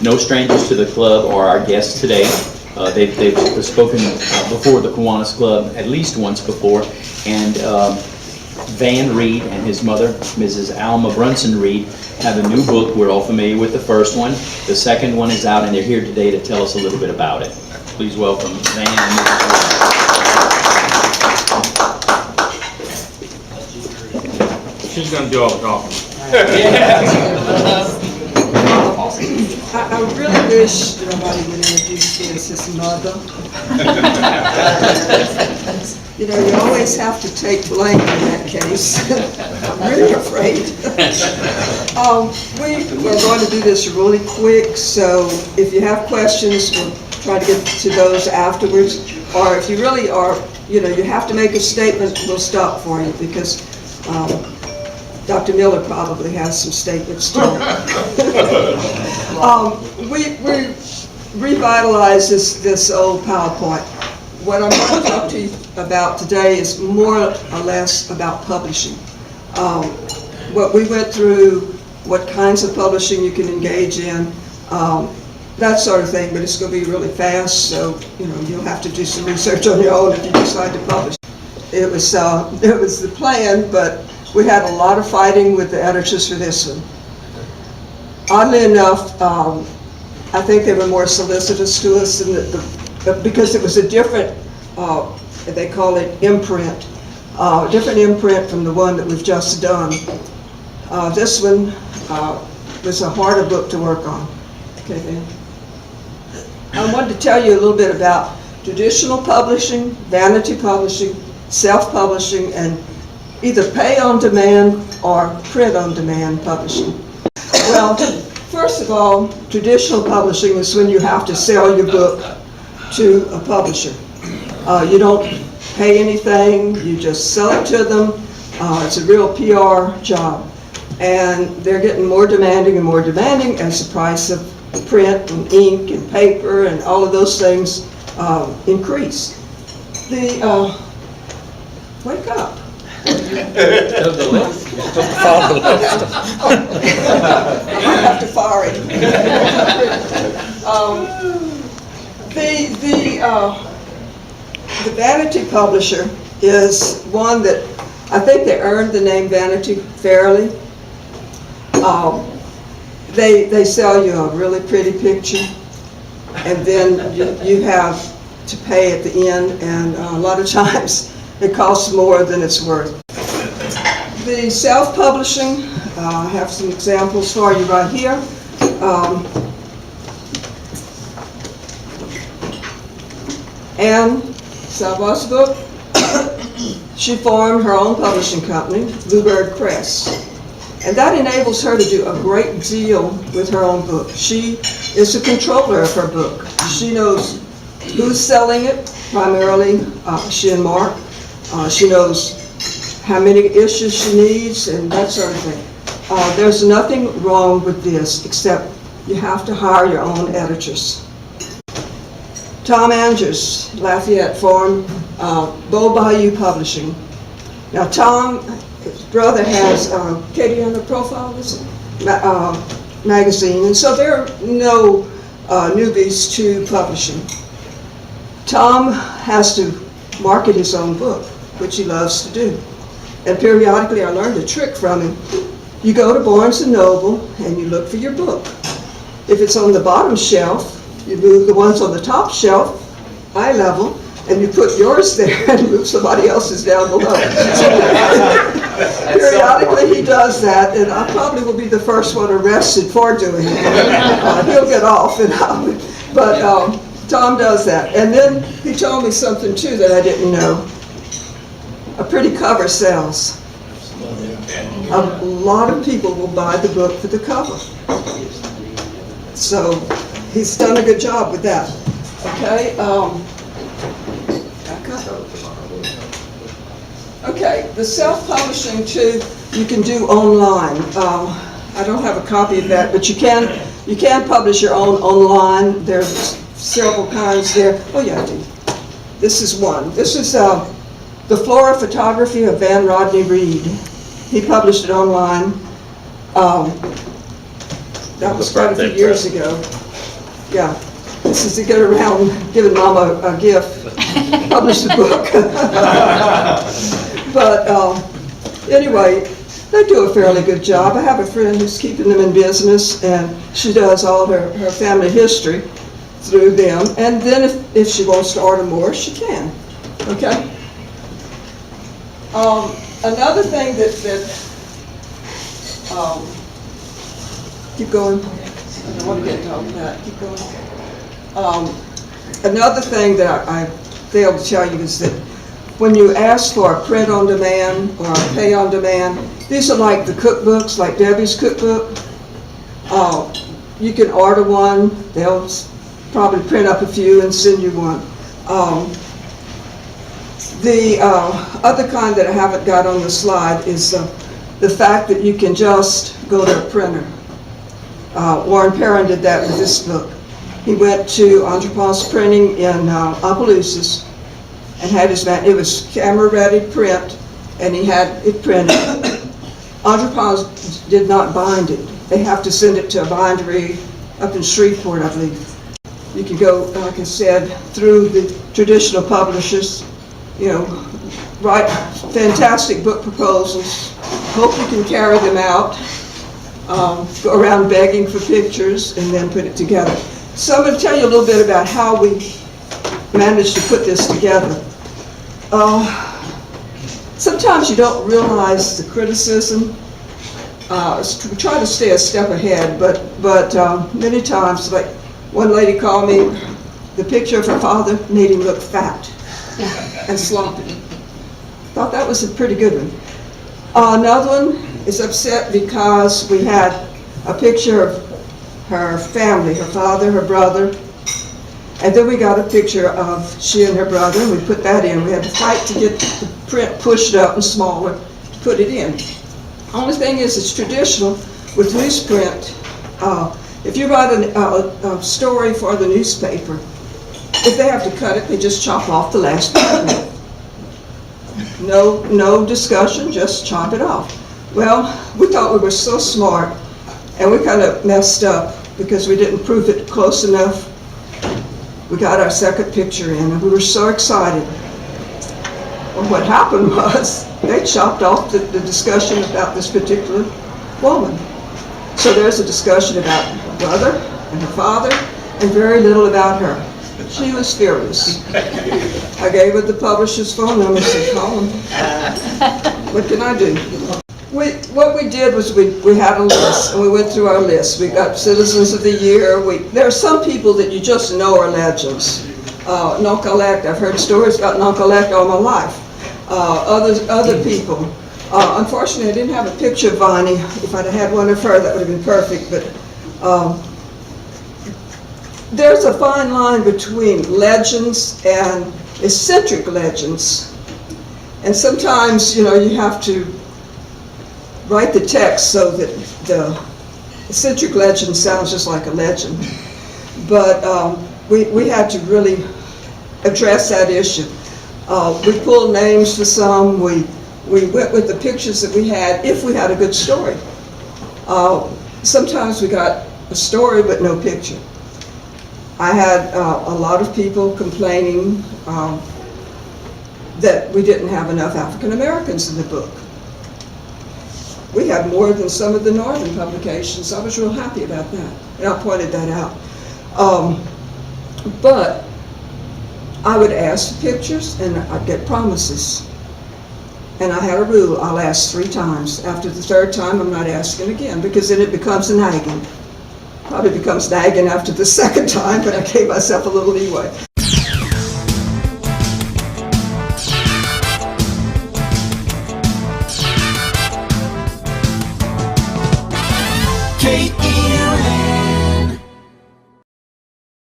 no strangers to the club or our guests today. They've spoken before the Kiwanis Club at least once before, and Van Reed and his mother, Mrs. Alma Reed, have a new book. We're all familiar with the first one. The second one is out, and they're here today to tell us a little bit about it. Please welcome Van and Mrs. Reed. She's going to do all the talking. I really wish nobody would introduce me as his mother. You know, you always have to take blame in that case. I'm really afraid. We're going to do this really quick, so if you have questions, we'll try to get to those afterwards. Or if you really are, you know, you have to make a statement, we'll stop for you, because Dr. Miller probably has some statements too. We revitalized this old PowerPoint. What I'm going to talk to you about today is more or less about publishing. What we went through, what kinds of publishing you can engage in, that sort of thing, but it's going to be really fast, so you know, you'll have to do some research on your own if you decide to publish. It was the plan, but we had a lot of fighting with the editors for this one. Oddly enough, I think they were more solicitous to us than because it was a different, they call it imprint, different imprint from the one that we've just done. This one was a harder book to work on. Okay, then. I wanted to tell you a little bit about traditional publishing, vanity publishing, self-publishing, and either pay-on-demand or print-on-demand publishing. Well, first of all, traditional publishing is when you have to sell your book to a publisher. You don't pay anything, you just sell it to them. It's a real PR job. And they're getting more demanding and more demanding as the price of print and ink and paper and all of those things increase. Wake up. I might have to fire him. The vanity publisher is one that I think they earned the name vanity fairly. They sell you a really pretty picture, and then you have to pay at the end, and a lot of times it costs more than it's worth. The self-publishing, I have some examples for you right here. Anne Salva's book, she formed her own publishing company, Bluebird Press. And that enables her to do a great deal with her own book. She is the controller of her book. She knows who's selling it, primarily she and Mark. She knows how many issues she needs and that sort of thing. There's nothing wrong with this except you have to hire your own editors. Tom Andrews, Lafayette, formed Beau Bayou Publishing. Now Tom, his brother has Katie on the Profile magazine, and so there are no newbies to publishing. Tom has to market his own book, which he loves to do. And periodically I learned a trick from him. You go to Barnes & Noble and you look for your book. If it's on the bottom shelf, you move the ones on the top shelf, eye level, and you put yours there and move somebody else's down below. Periodically he does that, and I probably will be the first one arrested for doing it. He'll get off, but Tom does that. And then he told me something too that I didn't know. A pretty cover sells. A lot of people will buy the book for the cover. So he's done a good job with that. Okay. Okay, the self-publishing too, you can do online. I don't have a copy of that, but you can publish your own online. There's several kinds there. Oh yeah, I do. This is one. This is the Flora Photography of Van Rodney Reed. He published it online. That was quite a few years ago. Yeah, this is to get around giving Mama a gift, publish the book. But anyway, they do a fairly good job. I have a friend who's keeping them in business, and she does all her family history through them. And then if she wants to order more, she can. Okay? Another thing that keep going. I don't want to get into all that. Keep going. Another thing that I failed to tell you is that when you ask for a print on demand or a pay on demand, these are like the cookbooks, like Debbie's cookbook. You can order one. They'll probably print up a few and send you one. The other kind that I haven't got on the slide is the fact that you can just go to a printer. Warren Perrin did that with this book. He went to Entrepreneurs Printing in Opelousas and had his man. It was camera-ready print, and he had it printed. Entrepreneurs did not bind it. They have to send it to a bindery up in Shreveport, I believe. You can go, like I said, through the traditional publishers. You know, write fantastic book proposals. Hope you can carry them out. Go around begging for pictures and then put it together. So I'm going to tell you a little bit about how we managed to put this together. Sometimes you don't realize the criticism. We try to stay a step ahead, but many times, like one lady called me, the picture of her father made him look fat and sloppy. Thought that was a pretty good one. Another one is upset because we had a picture of her family, her father, her brother, and then we got a picture of she and her brother, and we put that in. We had to fight to get the print pushed up and smaller to put it in. Only thing is, it's traditional with newsprint. If you write a story for the newspaper, if they have to cut it, they just chop off the last paragraph. No discussion, just chop it off. Well, we thought we were so smart, and we kind of messed up because we didn't proof it close enough. We got our second picture in, and we were so excited. Well, what happened was they chopped off the discussion about this particular woman. So there's a discussion about her brother and her father, and very little about her. She was furious. I gave her the publisher's phone number and said, call him. What can I do? What we did was we had a list, and we went through our list. We got Citizens of the Year. There are some people that you just know are legends. Non-Collect, I've heard stories about Non-Collect all my life. Other people. Unfortunately, I didn't have a picture of Viney. If I'd have had one of her, that would have been perfect. But there's a fine line between legends and eccentric legends. And sometimes, you have to write the text so that the eccentric legend sounds just like a legend. But we had to really address that issue. We pulled names for some. We went with the pictures that we had, if we had a good story. Sometimes we got a story but no picture. I had a lot of people complaining that we didn't have enough African Americans in the book. We had more than some of the northern publications. I was real happy about that, and I pointed that out. But I would ask for pictures, and I'd get promises. And I had a rule, I'll ask 3 times. After the 3rd time, I'm not asking again, because then it becomes nagging. Probably becomes nagging after the 2nd time, but I gave myself a little leeway. Kate